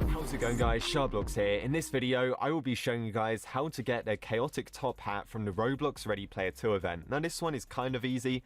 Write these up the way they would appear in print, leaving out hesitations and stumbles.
How's it going, guys? Sharblocks here. In this video I will be showing you guys how to get the chaotic top hat from the Roblox Ready Player 2 event. Now this one is kind of easy.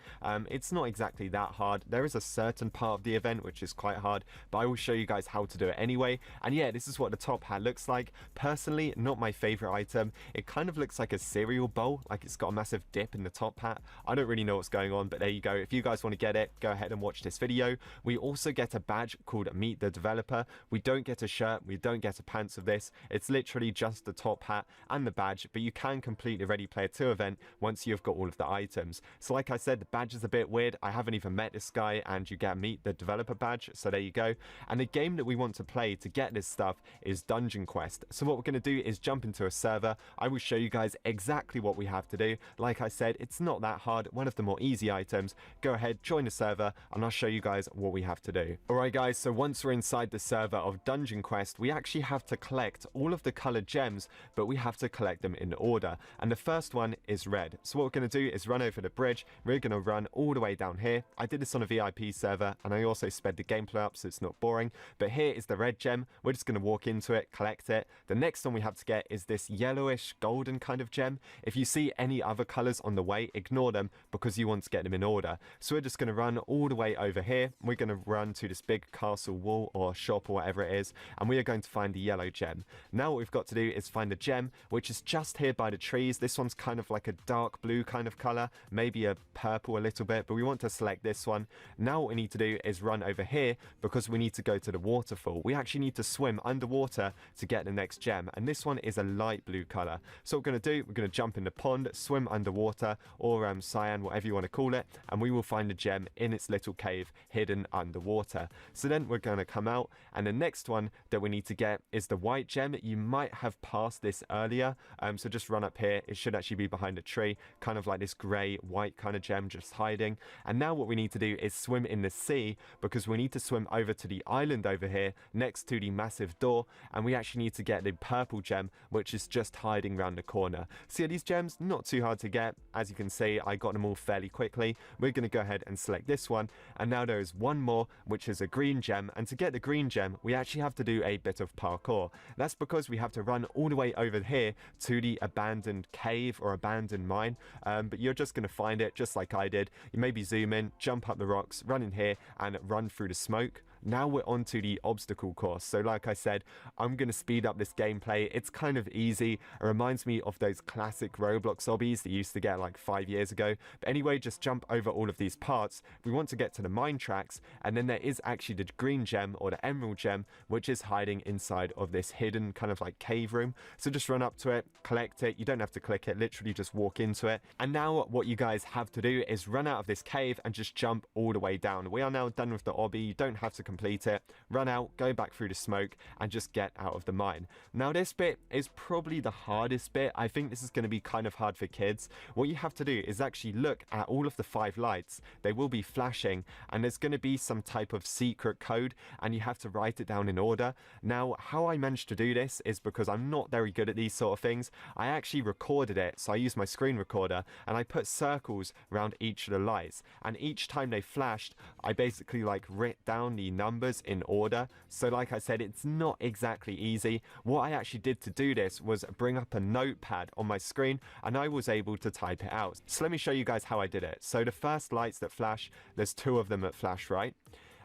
It's not exactly that hard. There is a certain part of the event which is quite hard, but I will show you guys how to do it anyway. And yeah, this is what the top hat looks like. Personally, not my favorite item. It kind of looks like a cereal bowl, like it's got a massive dip in the top hat. I don't really know what's going on, but there you go. If you guys want to get it, go ahead and watch this video. We also get a badge called Meet the Developer. We don't get a shirt, we don't get a pants of this. It's literally just the top hat and the badge, but you can complete the Ready Player 2 event once you've got all of the items. So like I said, the badge is a bit weird. I haven't even met this guy, and you get Meet the Developer badge, so there you go. And the game that we want to play to get this stuff is Dungeon Quest. So what we're going to do is jump into a server. I will show you guys exactly what we have to do. Like I said, it's not that hard, one of the more easy items. Go ahead, join the server, and I'll show you guys what we have to do. Alright guys, so once we're inside the server of Dungeon Quest, we actually have to collect all of the colored gems, but we have to collect them in order. And the first one is red. So what we're going to do is run over the bridge. We're going to run all the way down here. I did this on a VIP server, and I also sped the gameplay up so it's not boring. But here is the red gem. We're just going to walk into it, collect it. The next one we have to get is this yellowish golden kind of gem. If you see any other colors on the way, ignore them because you want to get them in order. So we're just going to run all the way over here. We're going to run to this big castle wall or shop or whatever it is, and we are going to find the yellow gem. Now what we've got to do is find the gem which is just here by the trees. This one's kind of like a dark blue kind of color, maybe a purple a little bit, but we want to select this one. Now what we need to do is run over here because we need to go to the waterfall. We actually need to swim underwater to get the next gem, and this one is a light blue color. So what we're going to do, we're going to jump in the pond, swim underwater, or cyan, whatever you want to call it, and we will find the gem in its little cave hidden underwater. So then we're going to come out, and the next one that we need to get is the white gem. You might have passed this earlier, so just run up here. It should actually be behind a tree, kind of like this grey white kind of gem just hiding. And now what we need to do is swim in the sea because we need to swim over to the island over here next to the massive door, and we actually need to get the purple gem which is just hiding around the corner. So yeah, these gems not too hard to get. As you can see, I got them all fairly quickly. We're going to go ahead and select this one, and now there is one more which is a green gem, and to get the green gem we actually have to do a bit of parkour. That's because we have to run all the way over here to the abandoned cave or abandoned mine, but you're just going to find it just like I did. You maybe zoom in, jump up the rocks, run in here and run through the smoke. Now we're on to the obstacle course. So like I said, I'm going to speed up this gameplay. It's kind of easy. It reminds me of those classic Roblox obbies that you used to get like 5 years ago. But anyway, just jump over all of these parts. We want to get to the mine tracks, and then there is actually the green gem or the emerald gem which is hiding inside of this hidden kind of like cave room. So just run up to it, collect it. You don't have to click it, literally just walk into it. And now what you guys have to do is run out of this cave and just jump all the way down. We are now done with the obby. You don't have to complete it. Run out, go back through the smoke, and just get out of the mine. Now this bit is probably the hardest bit. I think this is going to be kind of hard for kids. What you have to do is actually look at all of the 5 lights. They will be flashing, and there's going to be some type of secret code, and you have to write it down in order. Now how I managed to do this is because I'm not very good at these sort of things. I actually recorded it, so I used my screen recorder and I put circles around each of the lights, and each time they flashed I basically like wrote down the numbers in order. So like I said, it's not exactly easy. What I actually did to do this was bring up a notepad on my screen, and I was able to type it out. So let me show you guys how I did it. So the first lights that flash, there's 2 of them that flash, right?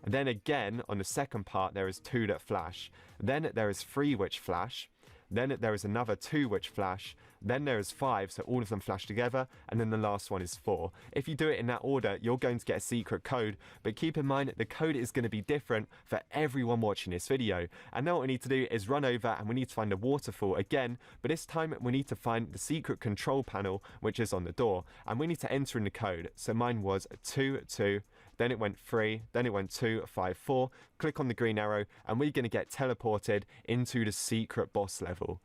And then again on the second part there is 2 that flash. Then there is 3 which flash. Then there is another 2 which flash. Then there is 5, so all of them flash together, and then the last one is 4. If you do it in that order, you're going to get a secret code, but keep in mind the code is going to be different for everyone watching this video. And now what we need to do is run over, and we need to find the waterfall again, but this time we need to find the secret control panel which is on the door, and we need to enter in the code. So mine was 22, then it went 3, then it went 2, 5, 4. Click on the green arrow, and we're going to get teleported into the secret boss level.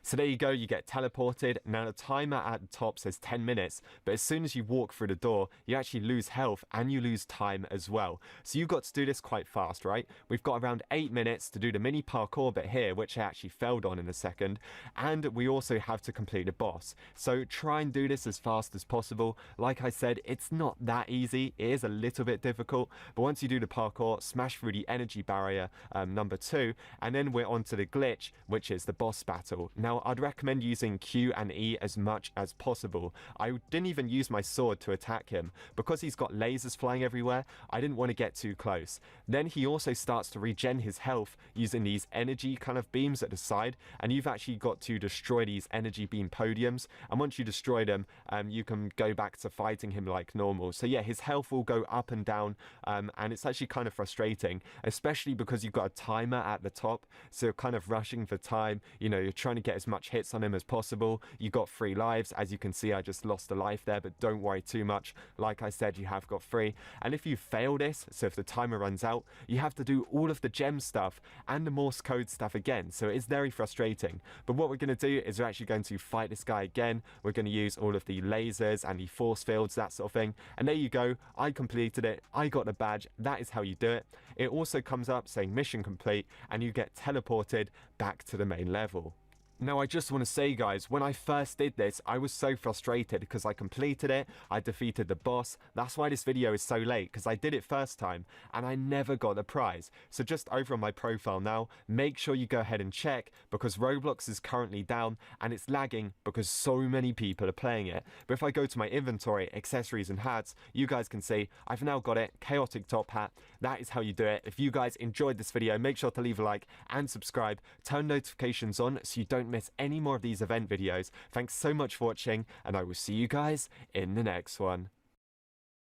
So there you go, you get teleported. Now the timer at the top says 10 minutes, but as soon as you walk through the door, you actually lose health and you lose time as well. So you've got to do this quite fast, right? We've got around 8 minutes to do the mini parkour bit here, which I actually failed on in a second, and we also have to complete a boss. So try and do this as fast as possible. Like I said, it's not that easy. It is a little bit difficult, but once you do the parkour, smash through the energy barrier, number 2, and then we're on to the glitch, which is the boss battle. Now, I'd recommend using Q and E as much as possible. I didn't even use my sword to attack him. Because he's got lasers flying everywhere, I didn't want to get too close. Then he also starts to regen his health using these energy kind of beams at the side, and you've actually got to destroy these energy beam podiums, and once you destroy them, you can go back to fighting him like normal. So yeah, his health will go up and down, and it's actually kind of frustrating, especially because you've got a timer at the top, so you're kind of rushing for time. You know, you're trying to get as much hits on him as possible. You've got 3 lives. As you can see, I just lost a life there, but don't worry too much. Like I said, you have got 3. And if you fail this, so if the timer runs out, you have to do all of the gem stuff and the Morse code stuff again. So it is very frustrating. But what we're going to do is we're actually going to fight this guy again. We're going to use all of the lasers and the force fields, that sort of thing. And there you go. I completed it. I got the badge. That is how you do it. It also comes up saying mission complete, and you get teleported back to the main level. Now, I just want to say, guys, when I first did this, I was so frustrated because I completed it, I defeated the boss. That's why this video is so late, because I did it first time and I never got the prize. So just over on my profile now, make sure you go ahead and check, because Roblox is currently down and it's lagging because so many people are playing it. But if I go to my inventory, accessories and hats, you guys can see I've now got it, chaotic top hat. That is how you do it. If you guys enjoyed this video, make sure to leave a like and subscribe. Turn notifications on so you don't miss any more of these event videos. Thanks so much for watching, and I will see you guys in the next one.